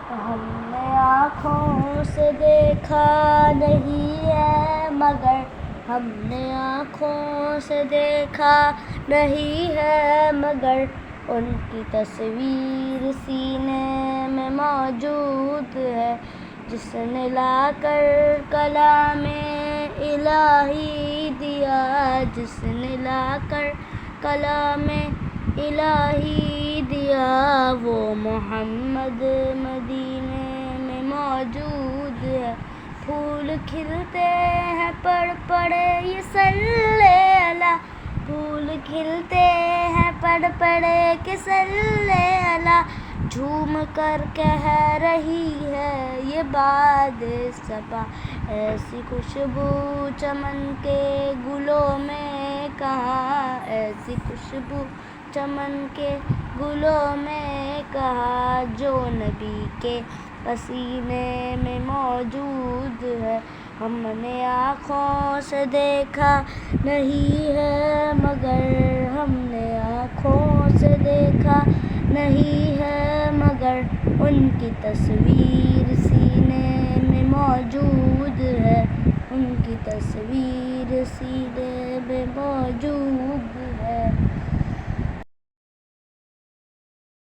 ہم نے آنکھوں سے دیکھا نہیں ہے مگر، ہم نے آنکھوں سے دیکھا نہیں ہے مگر، ان کی تصویر سینے میں موجود ہے، جس نے لا کر کلام الہی دیا، جس نے لا کر کلام الہی دیا، وہ محمد مدینے میں موجود ہے۔ پھول کھلتے ہیں پڑھ پڑھ یہ صلی علی، پھول کھلتے ہیں پڑھ پڑھ کے صلی علی، جھوم کر کہہ رہی ہے یہ باد صبا، ایسی خوشبو چمن کے گلوں میں کہاں، ایسی خوشبو چمن کے گلوں میں کہاں، جو نبی کے پسینے میں موجود ہے۔ ہم نے آنکھوں سے دیکھا نہیں ہے مگر، ہم نے آنکھوں سے دیکھا نہیں ہے مگر، ان کی تصویر سینے میں موجود ہے، ان کی تصویر سینے میں موجود ہے۔